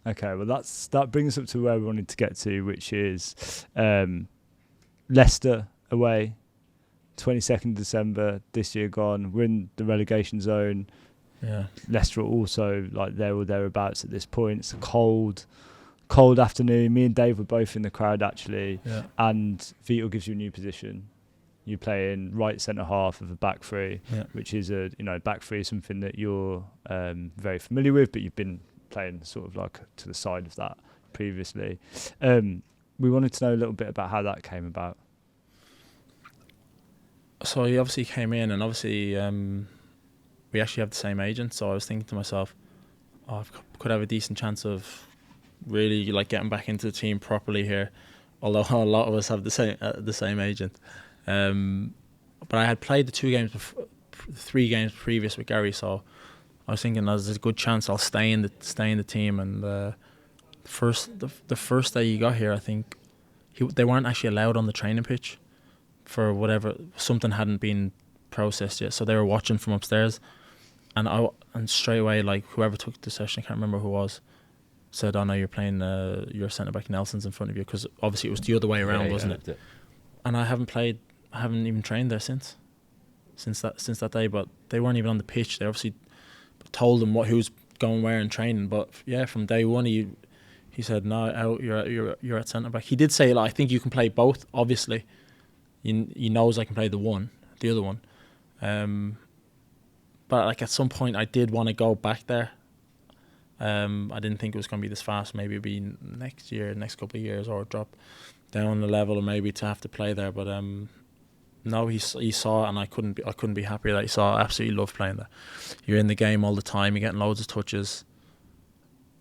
Okay, well that brings us up to where we wanted to get to, which is Leicester away, 22nd December this year gone. We're in the relegation zone. Yeah. Leicester are also like there or thereabouts at this point. It's a cold afternoon. Me and Dave were both in the crowd actually, and Vitor gives you a new position. You play in right centre half of a back three, which is back three is something that you're very familiar with, but you've been playing sort of like to the side of that previously. We wanted to know a little bit about how that came about. So he obviously came in, and obviously we actually have the same agent. So I was thinking to myself, I could have a decent chance of really like getting back into the team properly here. Although a lot of us have the same agent. But I had played the 3 games previous with Gary, so I was thinking there's a good chance I'll stay in the team. And the first day you got here, I think they weren't actually allowed on the training pitch for whatever, something hadn't been processed yet, so they were watching from upstairs. And straight away, like whoever took the session, I can't remember who it was, said, "Oh no, you're playing your centre back Nelson's in front of you," because obviously it was the other way around, wasn't it? And I haven't even trained there since that day. But they weren't even on the pitch. They obviously told them who's going where in training. But yeah, from day one he said, "No, you're at centre back." He did say, like, I think you can play both. Obviously, he knows I can play the other one. But like at some point I did want to go back there. I didn't think it was going to be this fast. Maybe it'd be next couple of years, or drop down the level, or maybe to have to play there. But no, he saw it, and I couldn't be happier that he saw it. I absolutely love playing there. You're in the game all the time. You're getting loads of touches,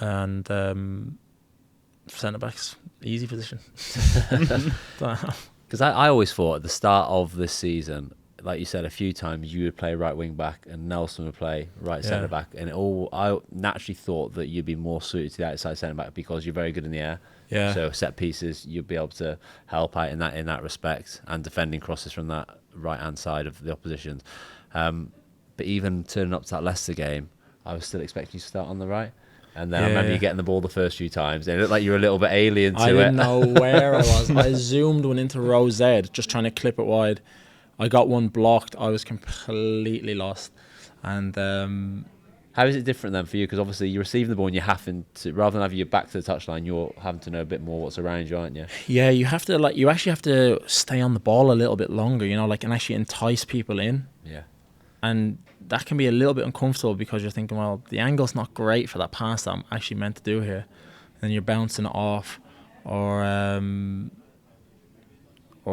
and centre backs, easy position. Because I always thought at the start of this season, like you said a few times, you would play right wing back and Nelson would play right centre back, and I naturally thought that you'd be more suited to the outside centre back because you're very good in the air. Yeah. So set pieces, you'd be able to help out in that respect, and defending crosses from that right hand side of the opposition. But even turning up to that Leicester game, I was still expecting you to start on the right. And then I remember you getting the ball the first few times, and it looked like you were a little bit alien to it. I didn't know where I was. I zoomed one into row Z, just trying to clip it wide. I got one blocked. I was completely lost. And how is it different then for you? Because obviously you're receiving the ball and you're having to, rather than having your back to the touchline, you're having to know a bit more what's around you, aren't you? Yeah, you actually have to stay on the ball a little bit longer, and actually entice people in. Yeah. And that can be a little bit uncomfortable because you're thinking, well, the angle's not great for that pass that I'm actually meant to do here. And then you're bouncing it off, or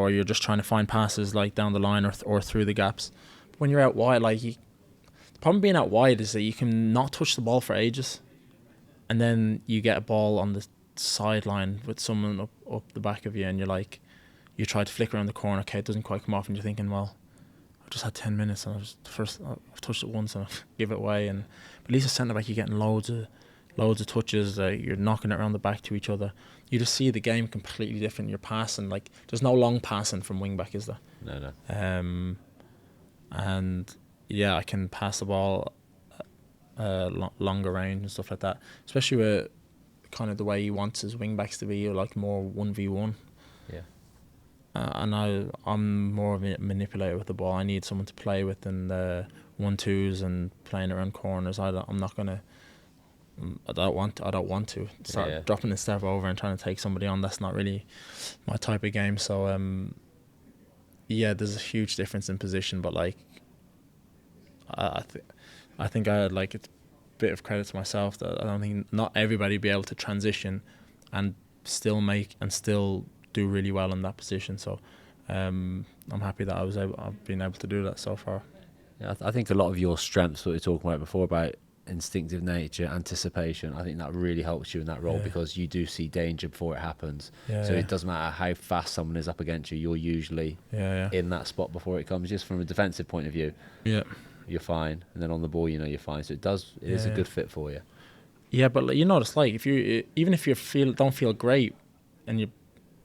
you're just trying to find passes like down the line or through the gaps. But when you're out wide, the problem being out wide is that you can not touch the ball for ages, and then you get a ball on the sideline with someone up the back of you, and you try to flick around the corner, okay, it doesn't quite come off, and you're thinking, well, I've just had 10 minutes and I've touched it once and I've give it away. But at least a centre back, you're getting loads of touches. You're knocking it around the back to each other. You just see the game completely different. You're passing, there's no long passing from wing back, is there? No. And yeah, I can pass the ball longer range and stuff like that, especially with kind of the way he wants his wing backs to be, more 1v1. Yeah. And I'm more of a manipulator with the ball. I need someone to play with in the 1-2s and playing around corners. I don't want to start dropping a step over and trying to take somebody on. That's not really my type of game. So there's a huge difference in position, but I think I it's a bit of credit to myself that I don't think not everybody be able to transition and still do really well in that position. So I'm happy that I've been able to do that so far. Yeah, I think a lot of your strengths that we were talking about before about instinctive nature, anticipation, I think that really helps you in that role because you do see danger before it happens. It doesn't matter how fast someone is up against you, you're usually in that spot before it comes. Just from a defensive point of view, you're fine, and then on the ball, you're fine. So it is a good fit for you. Yeah, but you know what it's like. If you don't feel great, and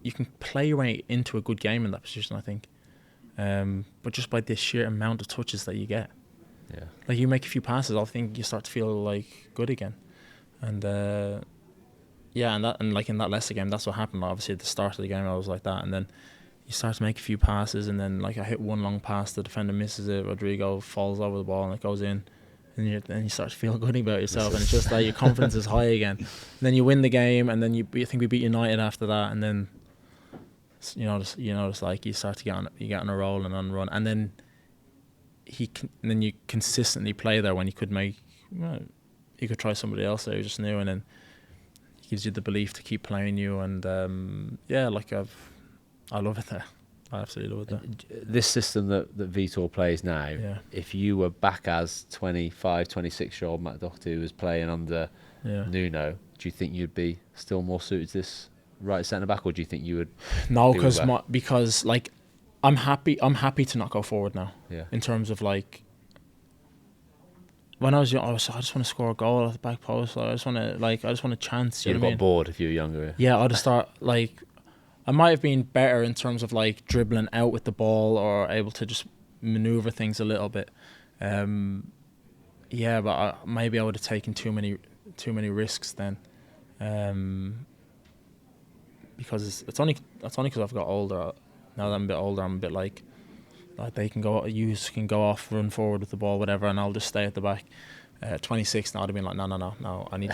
you can play your way into a good game in that position, I think. But just by the sheer amount of touches that you get. Yeah. You make a few passes, I think you start to feel good again. And Yeah, and like in that Leicester game, that's what happened. Like, obviously at the start of the game I was like that, and then you start to make a few passes, and then like I hit one long pass, the defender misses it, Rodrigo falls over the ball and it goes in, and you start to feel good about yourself, and it's just like your confidence is high again. And then you win the game, and then you think we beat United after that, and then just like you start to get on a roll and on a run, and then then you consistently play there when you could you could try somebody else that you just knew, and then it gives you the belief to keep playing you, and I love it there. I absolutely love it there. This system that Vitor plays now, if you were back as 25, 26-year-old Matt Doherty who was playing under Nuno, do you think you'd be still more suited to this right centre back, or do you think you would? No, because like I'm happy to not go forward now. Yeah. In terms of like, when I was young, I just want to score a goal at the back post. I just want a chance. You'd have got bored if you were younger. Yeah, I'd start like. I might have been better in terms of like dribbling out with the ball or able to just maneuver things a little bit. But maybe I would have taken too many risks then. Because it's only because I've got older. Now that I'm a bit older, I'm a bit like they can go off, run forward with the ball, whatever, and I'll just stay at the back. 26 now, I'd have been like, no. I need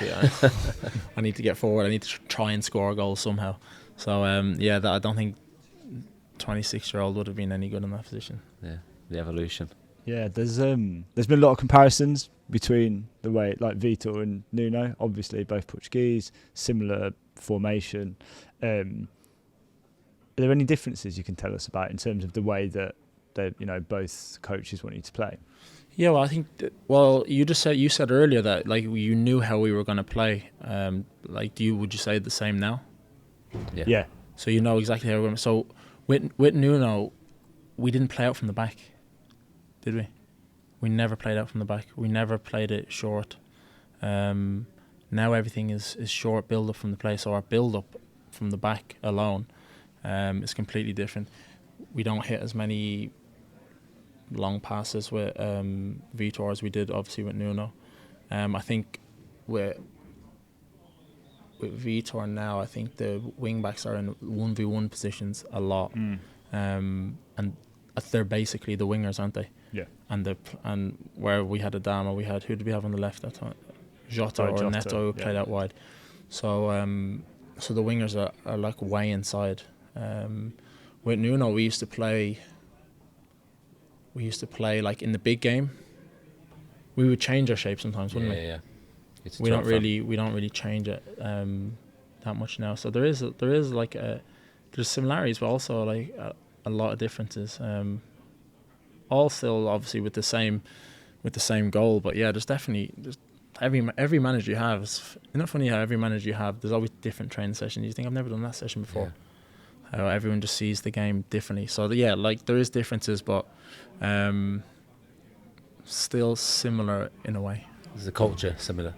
to get forward. I need to try and score a goal somehow. So I don't think 26-year-old would have been any good in that position. Yeah, the evolution. Yeah, there's been a lot of comparisons between the way like Vitor and Nuno. Obviously, both Portuguese, similar formation. Are there any differences you can tell us about in terms of the way that both coaches want you to play? Yeah, well, I think you said earlier that like you knew how we were going to play. Would you say the same now? Yeah. So you know exactly how we're going. So with Nuno, we didn't play out from the back, did we? We never played out from the back. We never played it short. Now everything is short build up from the play. So our build up from the back alone is completely different. We don't hit as many long passes with Vitor as we did obviously with Nuno. I think with Vitor now, I think the wing backs are in 1v1 positions a lot, and they're basically the wingers, aren't they? Yeah. And where we had Adama, who did we have on the left that time? Jota or Neto, who played out wide. So so the wingers are like way inside. With Nuno, we used to play like in the big game. We would change our shape sometimes, wouldn't we? Yeah. We don't really change it that much now. So there is like there's similarities, but also like a lot of differences. All still obviously with the same goal, but yeah, there's every manager you have. Isn't it funny how every manager you have, there's always different training sessions. You think I've never done that session before. Yeah. How everyone just sees the game differently. So yeah, like there is differences, but still similar in a way. Is the culture similar?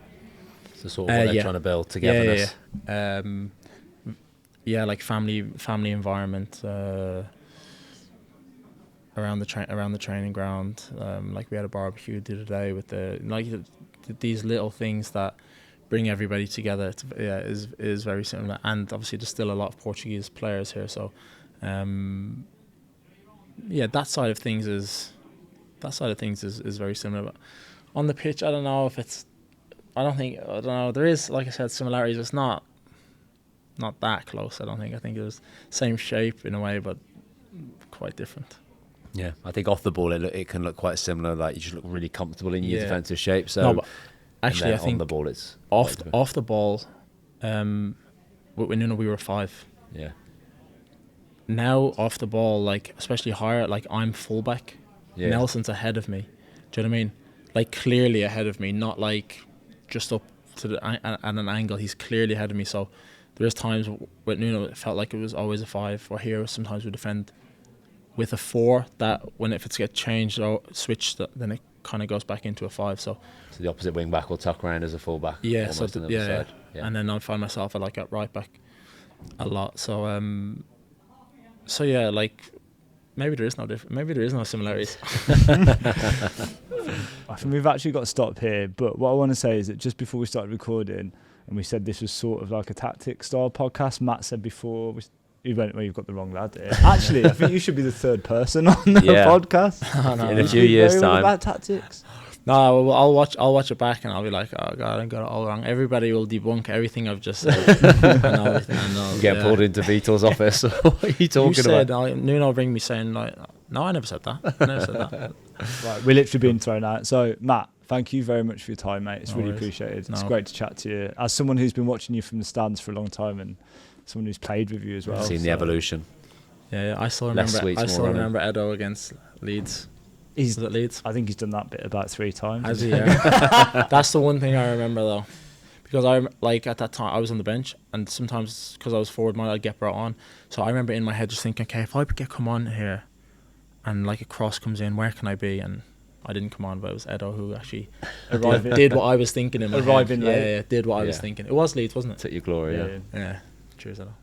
So sort of what they're trying to build togetherness. Like family environment around the training ground. Like we had a barbecue the other day with these little things that bring everybody together. Is very similar, and obviously there's still a lot of Portuguese players here. So that side of things is very similar. But on the pitch, I don't know if it's. I don't know. There is, like I said, similarities. It's not that close. I don't think. I think it was same shape in a way, but quite different. Yeah, I think off the ball it can look quite similar. Like you just look really comfortable in your defensive shape. So, no, but actually, I think on the ball it's off the ball. With Nuno, we were 5. Yeah. Now off the ball, like especially higher, like I'm fullback. Yeah. Nelson's ahead of me. Do you know what I mean? Like clearly ahead of me, not like just up to at an angle. He's clearly ahead of me. So there's times with Nuno it felt like it was always a 5. Or here sometimes we defend with a 4. That when if it's get changed or switched, then it kind of goes back into a 5. So the opposite wing back will tuck around as a full back. Yeah. So yeah. And then I find myself at right back a lot. So yeah, like. Maybe there is no difference. Maybe there is no similarities. I think we've actually got to stop here. But what I want to say is that just before we started recording, and we said this was sort of like a tactic style podcast. Matt said before, you went, well, you've got the wrong lad here. Actually, I think you should be the third person on the podcast. In a few years' time. About tactics. No, I'll watch it back and I'll be like, oh god, I got it all wrong. Everybody will debunk everything I've just said. And everything I know. Get pulled into Vitor's office. What are you talking about? Nuno will bring me saying like, no, I never said that. I never said that. Right, we're literally being thrown out. So Matt, thank you very much for your time, mate. It's No really worries. appreciated. No. It's great to chat to you. As someone who's been watching you from the stands for a long time and someone who's played with you as well. Seen the evolution. Yeah, I still Less remember. sweets, I still more remember Edo against Leeds. Was it Leeds? I think he's done that bit about 3 times. Has he? Yeah. That's the one thing I remember though, because at that time I was on the bench, and sometimes because I was forward minded, I'd get brought on. So I remember in my head just thinking, okay, if I come on here, and like a cross comes in, where can I be? And I didn't come on, but it was Edo who actually did what I was thinking in my head. Arriving late. Yeah, did what I was thinking. It was Leeds, wasn't it? Took your glory, yeah. Yeah. Cheers, Edo.